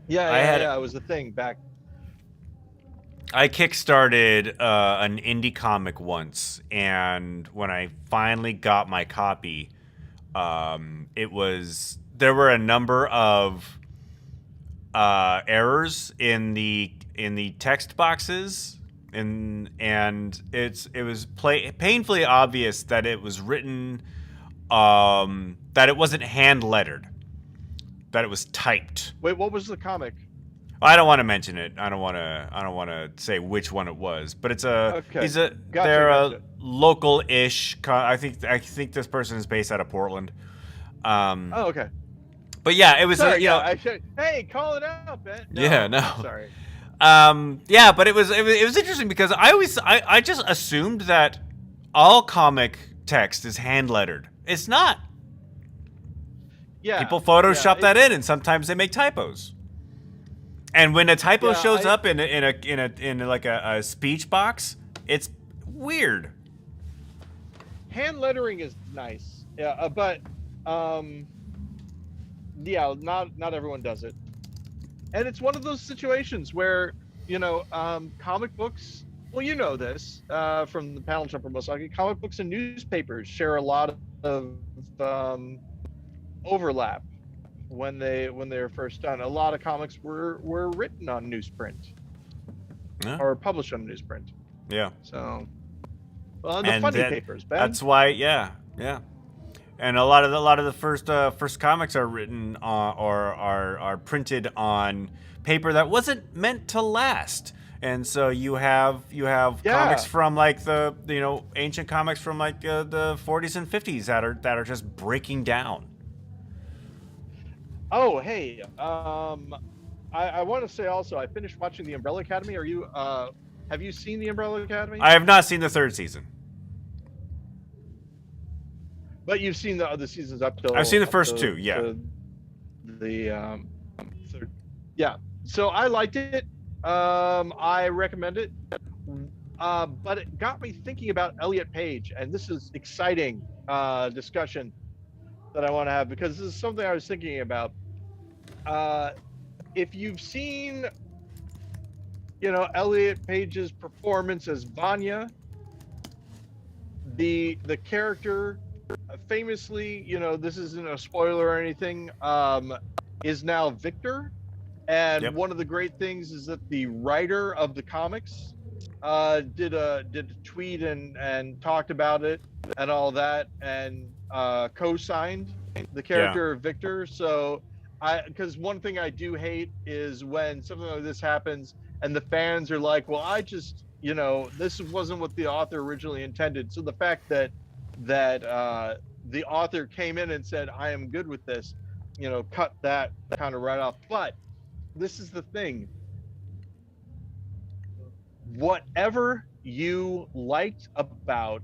Yeah, it was a thing back. I kickstarted an indie comic once, and when I finally got my copy, there were a number of errors in the text boxes, and it was painfully obvious that it was written, that it wasn't hand lettered, that it was typed. Wait, what was the comic? I don't want to mention it. I don't want to say which one it was, but it's a Okay. they're Gotcha. a local-ish. I think this person is based out of Portland. Oh, okay. But yeah, it was Sorry, you know, I should. Hey, call it out, Ben. Yeah, no. Sorry. Yeah, but it was interesting because I just assumed that all comic text is hand lettered. It's not. Yeah. People Photoshop that in, and sometimes they make typos. And when a typo shows up in like a speech box, it's weird. Hand lettering is nice. Yeah, but yeah, not everyone does it. And it's one of those situations where, comic books, well, you know this from the panel jumper most likely, comic books and newspapers share a lot of overlap when they were first done. A lot of comics were written on newsprint, or published on newsprint. Yeah. So, the funny papers, Ben. That's why, yeah. And a lot of the first comics are written or are printed on paper that wasn't meant to last. And so you have comics from like the ancient comics from like the 40s and 50s that are just breaking down. Oh, hey, I want to say also, I finished watching The Umbrella Academy. Have you seen The Umbrella Academy? I have not seen the third season. But you've seen the other seasons up till... I've seen the first two, yeah. The third. Yeah, so I liked it. I recommend it. But it got me thinking about Elliot Page, and this is exciting discussion that I want to have, because this is something I was thinking about. If you've seen, Elliot Page's performance as Vanya, the character, famously, this isn't a spoiler or anything, is now Victor. And one of the great things is that the writer of the comics did a tweet and talked about it and all that, and co-signed the character of Victor. So because one thing I do hate is when something like this happens and the fans are like, well, I just, this wasn't what the author originally intended. So the fact that the author came in and said, I am good with this, cut that kind of right off. But this is the thing. Whatever you liked about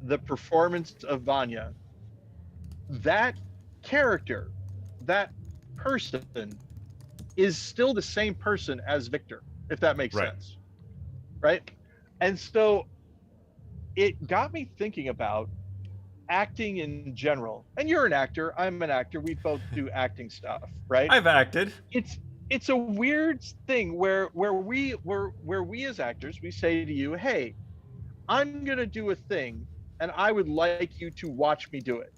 the performance of Vanya, that character, that person is still the same person as Victor, if that makes sense. Right? And so it got me thinking about, acting in general, and you're an actor, I'm an actor, we both do acting stuff, right? I've acted. It's a weird thing where we as actors, we say to you, hey, I'm gonna do a thing and I would like you to watch me do it.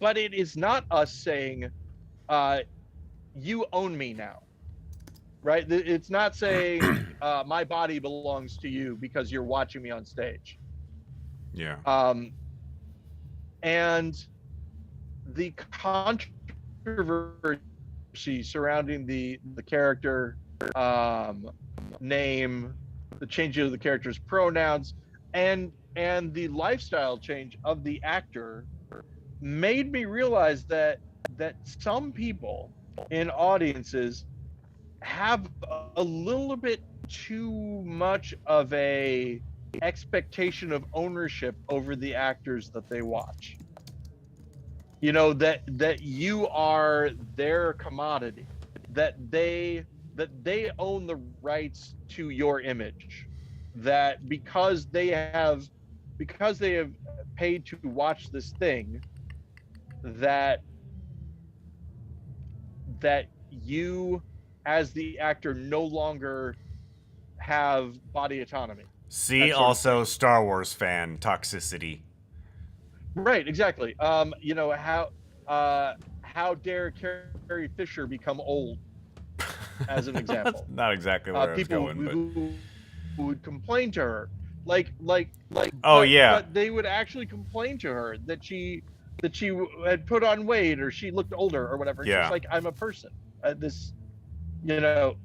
But it is not us saying, uh, you own me now, right? It's not saying my body belongs to you because you're watching me on stage. Yeah. And the controversy surrounding the character name, the changing of the character's pronouns, and the lifestyle change of the actor made me realize that some people in audiences have a little bit too much of a expectation of ownership over the actors that they watch. You know, that you are their commodity, that they own the rights to your image, that because they have paid to watch this thing, that you as the actor no longer have body autonomy. See That sort of also thing. Star Wars fan toxicity. Right, exactly. You know, how dare Carrie Fisher become old, as an That's example. not exactly where I was People going, but who would complain to her, like, oh yeah, but they would actually complain to her that she had put on weight or she looked older or whatever. She's yeah. like, I'm a person. This, you know,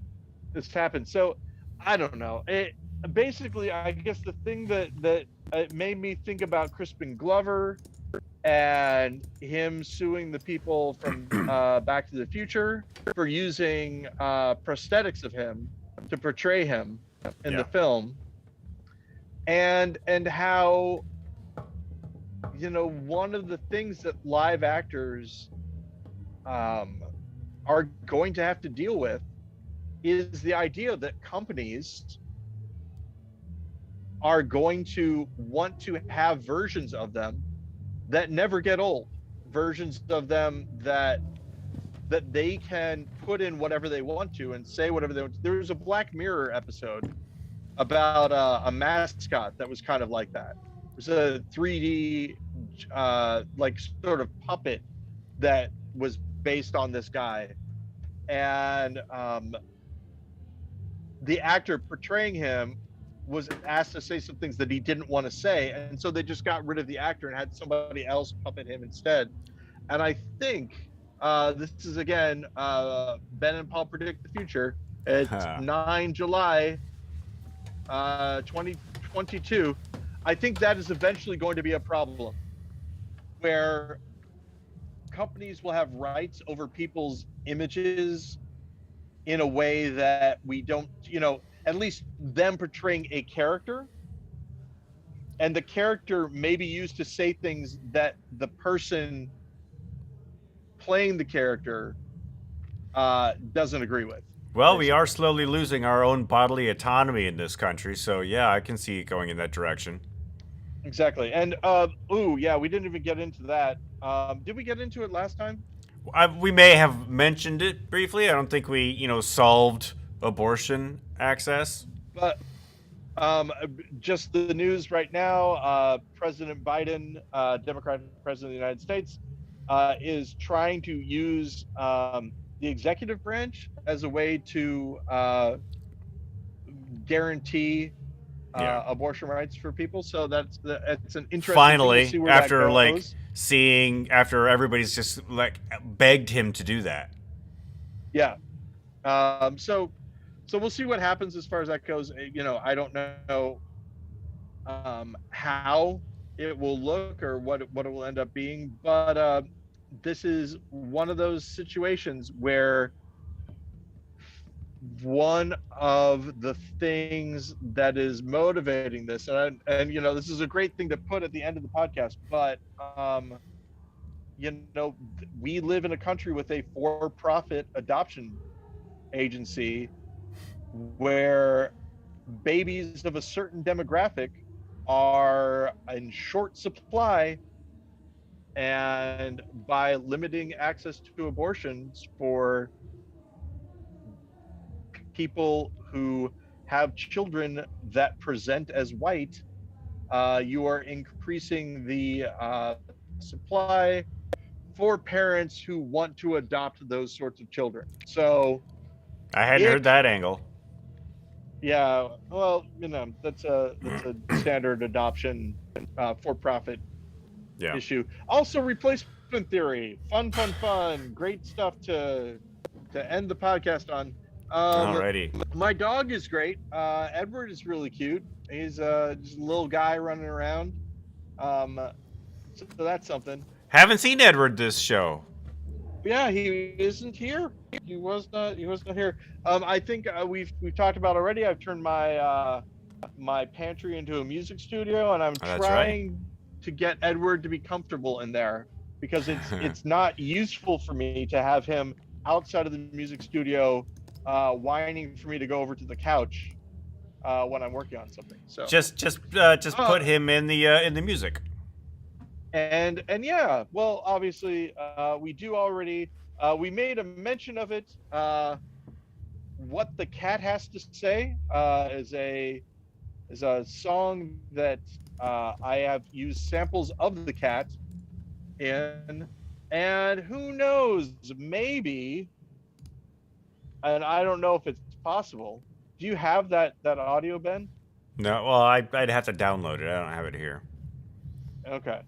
this happened. So I don't know. Basically, I guess the thing that it made me think about Crispin Glover and him suing the people from Back to the Future for using prosthetics of him to portray him in Yeah. the film, and how, you know, one of the things that live actors are going to have to deal with is the idea that companies are going to want to have versions of them that never get old, versions of them that they can put in whatever they want to and say whatever they want to. There was a Black Mirror episode about a mascot that was kind of like that. It was a 3D like sort of puppet that was based on this guy, and the actor portraying him was asked to say some things that he didn't want to say, and so they just got rid of the actor and had somebody else puppet him instead. And I think this is again, Ben and Paul predict the future. It's 9 July 2022. I think that is eventually going to be a problem where companies will have rights over people's images in a way that we don't, you know, at least them portraying a character, and the character may be used to say things that the person playing the character doesn't agree with. Well, we are slowly losing our own bodily autonomy in this country, so yeah, I can see it going in that direction. Exactly. And yeah, we didn't even get into that. Did we get into it last time? We may have mentioned it briefly. I don't think we, solved abortion access. But just the news right now, President Biden, Democratic president of the United States, is trying to use the executive branch as a way to guarantee abortion rights for people. So it's an interesting finally thing to see where after that goes. after everybody's just begged him to do that. Yeah. So we'll see what happens as far as that goes. You know, I don't know how it will look or what it will end up being, but this is one of those situations where one of the things that is motivating this, and you know, this is a great thing to put at the end of the podcast, but you know, we live in a country with a for-profit adoption agency where babies of a certain demographic are in short supply, and by limiting access to abortions for people who have children that present as white, you are increasing the supply for parents who want to adopt those sorts of children. So, I hadn't heard ick. that angle. Yeah, well, that's a standard adoption for profit Yeah. issue. Also, replacement theory, fun. Great stuff to end the podcast on. Alrighty. My dog is great. Edward is really cute. He's just a little guy running around. Um, so that's something. Haven't seen Edward this show. Yeah, he isn't here. He was not. He was not here. I think we've talked about already. I've turned my pantry into a music studio, and I'm Oh, trying to get Edward to be comfortable in there, because it's not useful for me to have him outside of the music studio, whining for me to go over to the couch when I'm working on something. So Just put him in the music. and yeah, well, obviously we do already. We made a mention of it. What the Cat Has to Say is a song that I have used samples of the cat in, and who knows, maybe, and I don't know if it's possible. Do you have that audio, Ben? No, well, I'd have to download it. I don't have it here. Okay.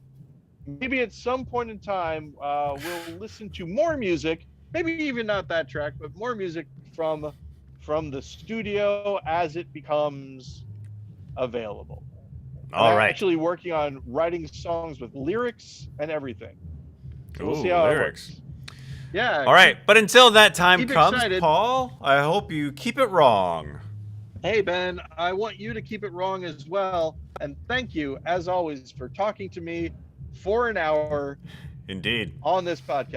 Maybe at some point in time, we'll listen to more music. Maybe even not that track, but more music from the studio as it becomes available. All I'm right. actually working on writing songs with lyrics and everything. So we'll Ooh, see how lyrics. it works. Yeah. All right, but until that time keep comes, excited. Paul, I hope you keep it wrong. Hey, Ben, I want you to keep it wrong as well. And thank you, as always, for talking to me for an hour Indeed. on this podcast.